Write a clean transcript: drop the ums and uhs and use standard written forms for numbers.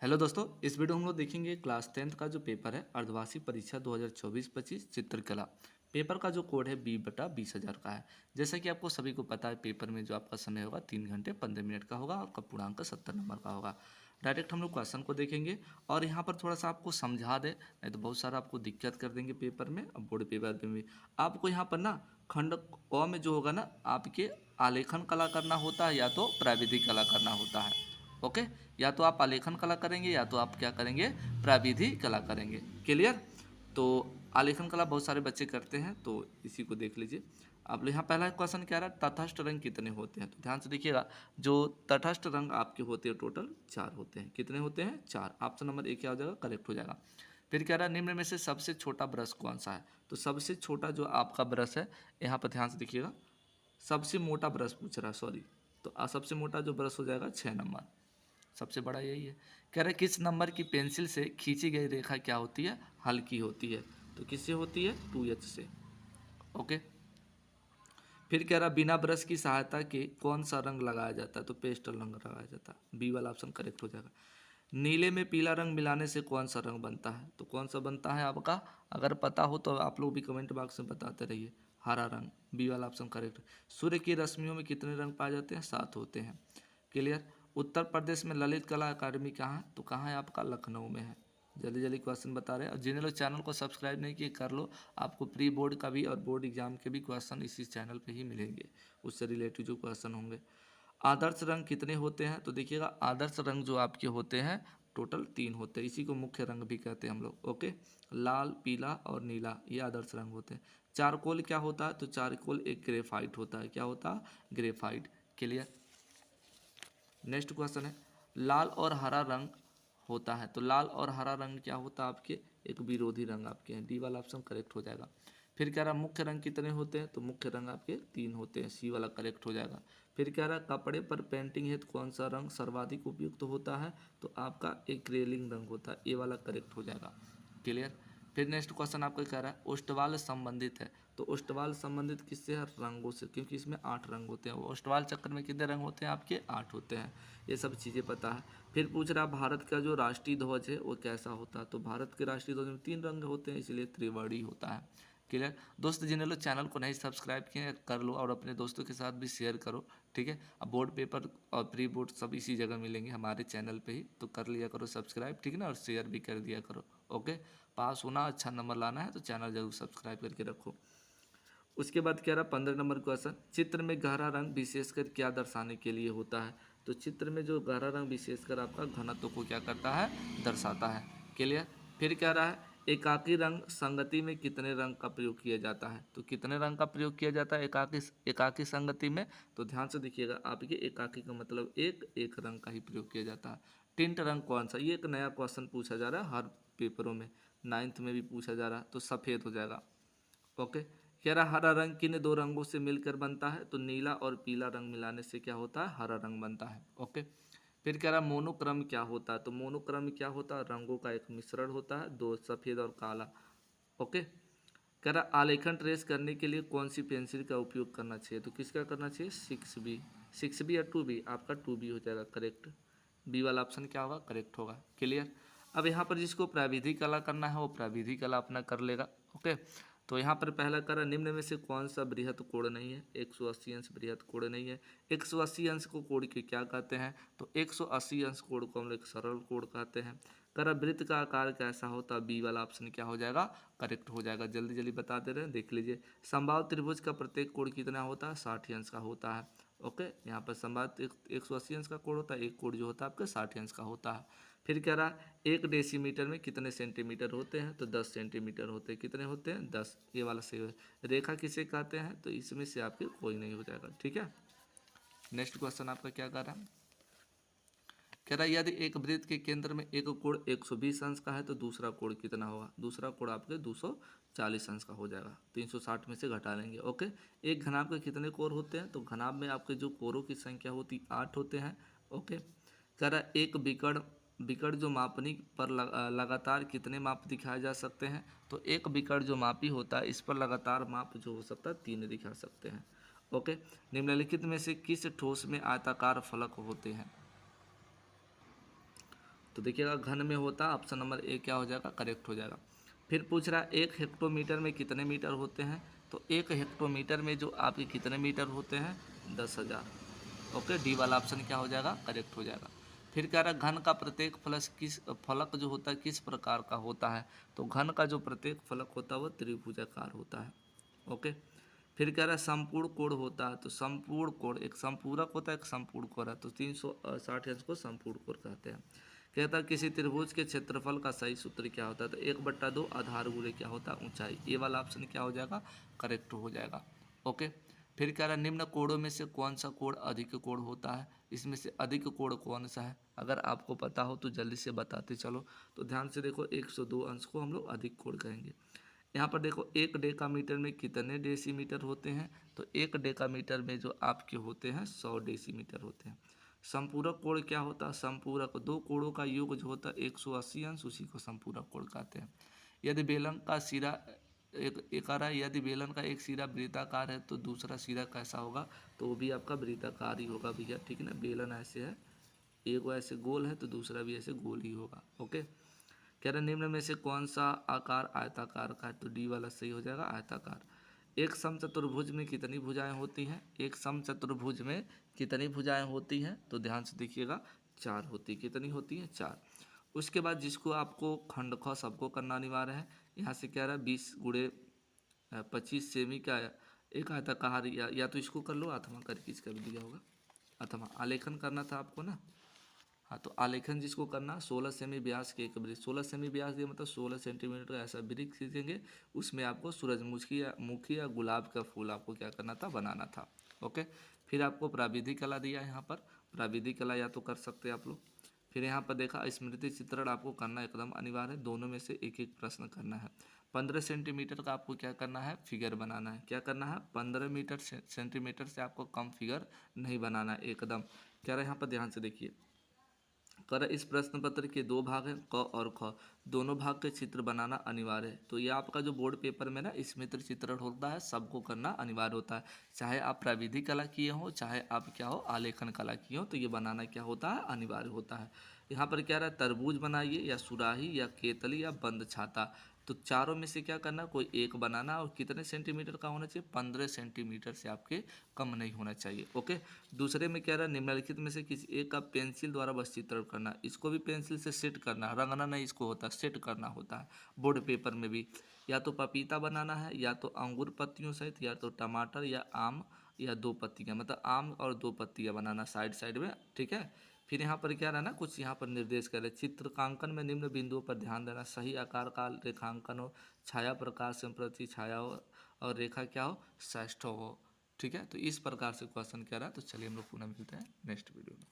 Hello दोस्तों, इस video में हम लोग देखेंगे क्लास 10th का जो पेपर है अर्धवार्षिक परीक्षा 2024-25 चित्रकला। पेपर का जो कोड है B/20,000 का है। जैसा कि आपको सभी को पता है, पेपर में जो आपका समय होगा 3 घंटे 15 मिनट का होगा और आपका पूर्णांक 70 नंबर का होगा। डायरेक्ट हम लोग क्वेश्चन को देखेंगे और यहाँ पर थोड़ा सा आपको समझा दे, नहीं तो बहुत सारा आपको दिक्कत कर देंगे पेपर में। अब बोर्ड पेपर में भी आपको यहाँ पर ना खंड क में जो होगा ना, आपके आलेखन कला करना होता है या तो प्राविधिक कला करना होता है। ओके, या तो आप आलेखन कला करेंगे या तो आप क्या करेंगे, प्राविधि कला करेंगे। क्लियर? तो आलेखन कला बहुत सारे बच्चे करते हैं, तो इसी को देख लीजिए। अब यहाँ पहला क्वेश्चन क्या रहा, तटस्थ रंग कितने होते हैं? तो ध्यान से देखिएगा, जो तटस्थ रंग आपके होते हैं टोटल 4 होते हैं। कितने होते हैं? 4। ऑप्शन नंबर ए क्या हो जाएगा, करेक्ट हो जाएगा। फिर कह रहा है निम्न में से सबसे छोटा ब्रश कौन सा है? तो सबसे छोटा जो आपका ब्रश है, यहाँ पर ध्यान से देखिएगा, सबसे मोटा ब्रश पूछ रहा है, सॉरी। तो सबसे मोटा जो ब्रश हो जाएगा 6 नंबर, सबसे बड़ा यही है। कह रहे किस नंबर की पेंसिल से खींची गई रेखा क्या होती है, हल्की होती है? तो किससे होती है? 2H से। ओके। फिर कह रहा बिना ब्रश की सहायता के कौन सा रंग लगाया जाता है? तो पेस्टल रंग लगाया जाता है। बी वाला ऑप्शन करेक्ट हो जाएगा। नीले में पीला रंग मिलाने से कौन सा रंग बनता है? तो कौन सा बनता है आपका? अगर पता हो तो आप लोग भी कमेंट बॉक्स में बताते रहिए। हरा रंग, बी वाला ऑप्शन करेक्ट। सूर्य की रश्मियों में कितने रंग पाए जाते हैं? 7 होते हैं। क्लियर? उत्तर प्रदेश में ललित कला अकादमी कहाँ है? तो कहाँ है आपका? लखनऊ में है। जल्दी जल्दी क्वेश्चन बता रहे हैं। और जिन्हें लोग चैनल को सब्सक्राइब नहीं किए कर लो, आपको प्री बोर्ड का भी और बोर्ड एग्जाम के भी क्वेश्चन इसी चैनल पे ही मिलेंगे, उससे रिलेटेड जो क्वेश्चन होंगे। आदर्श रंग कितने होते हैं? तो देखिएगा, आदर्श रंग जो आपके होते हैं टोटल 3 होते हैं। इसी को मुख्य रंग भी कहते हैं हम लोग। ओके, लाल, पीला और नीला, ये आदर्श रंग होते हैं। चारकोल क्या होता है? तो चारकोल एक ग्रेफाइट होता है। क्या होता है? ग्रेफाइट। क्लियर? नेक्स्ट क्वेश्चन है, लाल और हरा रंग होता है। तो लाल और हरा रंग क्या होता है आपके? एक विरोधी रंग आपके हैं। डी वाला ऑप्शन करेक्ट हो जाएगा। फिर कह रहा मुख्य रंग कितने होते हैं? तो मुख्य रंग आपके 3 होते हैं। सी वाला करेक्ट हो जाएगा। फिर कह रहा कपड़े पर पेंटिंग हेतु कौन सा रंग सर्वाधिक उपयुक्त होता है? तो आपका एक्रेलिंग रंग होता है। ए वाला करेक्ट हो जाएगा। क्लियर? फिर नेक्स्ट क्वेश्चन आपका कह रहा है ओष्टवाल संबंधित है। तो ओष्टवाल संबंधित किससे है? रंगों से, क्योंकि इसमें 8 रंग होते हैं। ओष्टवाल चक्र में कितने रंग होते हैं आपके? 8 होते हैं। ये सब चीज़ें पता है। फिर पूछ रहा भारत का जो राष्ट्रीय ध्वज है वो कैसा होता है? तो भारत के राष्ट्रीय ध्वज में 3 रंग होते हैं, इसलिए त्रिवर्णी होता है। क्लियर? दोस्त जिन्हें लोग चैनल को नहीं सब्सक्राइब किए कर लो और अपने दोस्तों के साथ भी शेयर करो। ठीक है? अब बोर्ड पेपर और प्री बोर्ड सब इसी जगह मिलेंगे हमारे चैनल पे ही, तो कर लिया करो सब्सक्राइब। ठीक है ना? और शेयर भी कर दिया करो। ओके, पास होना, अच्छा नंबर लाना है तो चैनल जरूर सब्सक्राइब करके रखो। उसके बाद कह रहा 15 नंबर क्वेश्चन, चित्र में गहरा रंग विशेषकर क्या दर्शाने के लिए होता है? तो चित्र में जो गहरा रंग विशेषकर आपका घनत्व को क्या करता है? दर्शाता है। क्लियर? फिर कह रहा है एकाकी रंग संगति में कितने रंग का प्रयोग किया जाता है? तो कितने रंग का प्रयोग किया जाता है एकाकी संगति में? तो ध्यान से देखिएगा, आपके एकाकी का मतलब एक रंग का ही प्रयोग किया जाता है। टिंट रंग कौन सा? ये एक नया क्वेश्चन पूछा जा रहा है हर पेपरों में, 9th में भी पूछा जा रहा है। तो सफ़ेद हो जाएगा। ओके। कह रहा हरा रंग किन 2 रंगों से मिलकर बनता है? तो नीला और पीला रंग मिलाने से क्या होता है? हरा रंग बनता है। ओके। फिर कह रहा मोनोक्रम क्या होता है? तो मोनोक्रम क्या होता है? रंगों का एक मिश्रण होता है, 2 सफ़ेद और काला। ओके। कह रहा आलेखन ट्रेस करने के लिए कौन सी पेंसिल का उपयोग करना चाहिए? तो किसका करना चाहिए? 6B। 6B या 2B? आपका 2B हो जाएगा करेक्ट। बी वाला ऑप्शन क्या होगा? करेक्ट होगा। क्लियर? अब यहाँ पर जिसको प्राविधिक कला करना है वो प्राविधिक कला अपना कर लेगा। ओके। तो यहाँ पर पहला करा निम्न में से कौन सा बृहत कोण नहीं है? 180 अंश बृहत कोण नहीं है। 180 अंश को कोण के क्या कहते हैं? तो 180 अंश कोण को हम लोग सरल कोण कहते हैं। करा वृत्त का आकार कैसा होता है? बी वाला ऑप्शन क्या हो जाएगा? करेक्ट हो जाएगा। जल्दी जल्दी बता दे रहे हैं, देख लीजिए। समबाहु त्रिभुज का प्रत्येक कोण कितना होता है? 60 अंश का होता है। ओके, यहाँ पर समबाहु 180 अंश का कोण होता है, एक कोण जो होता है आपका 60 अंश का होता है। फिर कह रहा है 1 डेसीमीटर में कितने सेंटीमीटर होते हैं? तो 10 सेंटीमीटर होते हैं। कितने होते हैं? 10। ये वाला सही है। रेखा किसे कहते हैं? तो इसमें से आपके कोई नहीं हो जाएगा। ठीक है। नेक्स्ट क्वेश्चन आपका क्या कर रहा है? कह रहा है यदि एक वृत्त के केंद्र में एक कोण 120 अंश का है तो दूसरा कोण कितना होगा? दूसरा कोण आपके 240 अंश का हो जाएगा। 360 में से घटा लेंगे। ओके। एक घनाभ के कितने कोण होते हैं? तो घनाभ में आपके जो कोणों की संख्या होती 8 होते हैं। ओके। कह रहा है एक विकर्ण विकर्ण जो मापनी पर लगातार कितने माप दिखाए जा सकते हैं? तो एक विकर्ण जो मापी होता है इस पर लगातार माप जो हो सकता है 3 दिखा सकते हैं। ओके। निम्नलिखित में से किस ठोस में आयताकार फलक होते हैं? तो देखिएगा घन में होता है, ऑप्शन नंबर ए क्या हो जाएगा, करेक्ट हो जाएगा। फिर पूछ रहा है 1 हेक्टोमीटर में कितने मीटर होते हैं, तो 1 हेक्टोमीटर में जो आपके कितने मीटर होते हैं, 10,000। ओके, डी वाला ऑप्शन क्या हो जाएगा, करेक्ट हो जाएगा। फिर कह रहा है घन का प्रत्येक फलक जो होता है किस प्रकार का होता है, तो घन का जो प्रत्येक फलक होता है वो त्रिभुजाकार होता है। ओके, फिर कह रहा है संपूर्ण कोण होता है, तो संपूर्ण कोण एक संपूरक होता है, एक संपूर्ण कोण है, तो 360 अंश को संपूर्ण कोण कहते हैं। कहता है किसी त्रिभुज के क्षेत्रफल का सही सूत्र क्या होता है, तो 1/2 आधार गुणे क्या होता है, ऊंचाई। ये वाला ऑप्शन क्या हो जाएगा, करेक्ट हो जाएगा। ओके, फिर कह रहा है निम्न कोणों में से कौन सा कोण अधिक कोण होता है, इसमें से अधिक कोण कौन सा है, अगर आपको पता हो तो जल्दी से बताते चलो। तो ध्यान से देखो, 102 अंश को हम लोग अधिक कोण कहेंगे। यहाँ पर देखो 1 डेकामीटर में कितने डेसीमीटर होते हैं, तो 1 डेकामीटर में जो आपके होते हैं 100 डेसीमीटर होते हैं। संपूरक कोण क्या होता है, संपूरक दो कोणों का योग जो होता है 180 अंश, उसी को संपूरक कोण कहते हैं। यदि बेलन का सिरा एक आ रहा है, यदि बेलन का एक सिरा वृत्ताकार है तो दूसरा सिरा कैसा होगा, तो वो भी आपका वृत्ताकार ही होगा भैया, ठीक है ना। बेलन ऐसे है, एक ऐसे गोल है तो दूसरा भी ऐसे गोल ही होगा। ओके, कह रहे निम्न में से कौन सा आकार आयताकार का है, तो डी वाला सही हो जाएगा, आयताकार। एक समचतुर्भुज में कितनी भुजाएं होती हैं, एक समचतुर्भुज में कितनी भुजाएं होती हैं, तो ध्यान से देखिएगा 4 होती, कितनी होती हैं, 4। उसके बाद जिसको आपको खंडखो सबको करना अनिवार्य है, यहाँ से कह रहा है 20 × 25 सेमी का एक आयताकार, या तो इसको कर लो अथवा करके इसका भी दिया होगा, अथवा आलेखन करना था आपको ना। हाँ, तो आलेखन जिसको करना 16 सेमी व्यास के एक वृक्ष, 16 सेमी व्यास दिया मतलब 16 सेंटीमीटर का ऐसा वृक्ष खींचेंगे, उसमें आपको सूरजमुखी या गुलाब का फूल आपको क्या करना था, बनाना था। ओके, फिर आपको प्राविधिक कला दिया है, यहाँ पर प्राविधिक कला या तो कर सकते हैं आप लोग। फिर यहाँ पर देखा स्मृति चित्रण आपको करना एकदम अनिवार्य है, दोनों में से एक एक प्रश्न करना है। 15 सेंटीमीटर का आपको क्या करना है, फिगर बनाना है। क्या करना है, 15 सेंटीमीटर से आपको कम फिगर नहीं बनाना है एकदम। क्या रहा यहाँ पर ध्यान से देखिए, कर इस प्रश्न पत्र के 2 भाग हैं, क और ख, दोनों भाग के चित्र बनाना अनिवार्य है। तो ये आपका जो बोर्ड पेपर में ना स्मृति चित्रण होता है, सबको करना अनिवार्य होता है, चाहे आप प्राविधिक कला किए हो, चाहे आप क्या हो आलेखन कला किए हो, तो ये बनाना क्या होता है, अनिवार्य होता है। यहाँ पर क्या रहा है, तरबूज बनाइए या सुराही या केतली या बंद छाता, तो चारों में से क्या करना, कोई एक बनाना, और कितने सेंटीमीटर का होना चाहिए, 15 सेंटीमीटर से आपके कम नहीं होना चाहिए। ओके, दूसरे में क्या रहा, निम्नलिखित में से किसी एक का पेंसिल द्वारा बस चित्रण करना, इसको भी पेंसिल से सेट करना, रंगना नहीं इसको होता, सेट करना होता है बोर्ड पेपर में भी। या तो पपीता बनाना है, या तो अंगूर पत्तियों सहित, या तो टमाटर या आम, या 2 पत्तियाँ, मतलब आम और 2 पत्तियाँ बनाना साइड साइड में, ठीक है। फिर यहाँ पर क्या रहा ना, कुछ यहाँ पर निर्देश करें, चित्रकांकन में निम्न बिंदुओं पर ध्यान देना, सही आकार का रेखांकन हो, छाया प्रकाश से प्रति छाया हो, और रेखा क्या हो, श्रेष्ठ हो, ठीक है। तो इस प्रकार से क्वेश्चन क्या रहा, तो चलिए हम लोग पुनः मिलते हैं नेक्स्ट वीडियो में।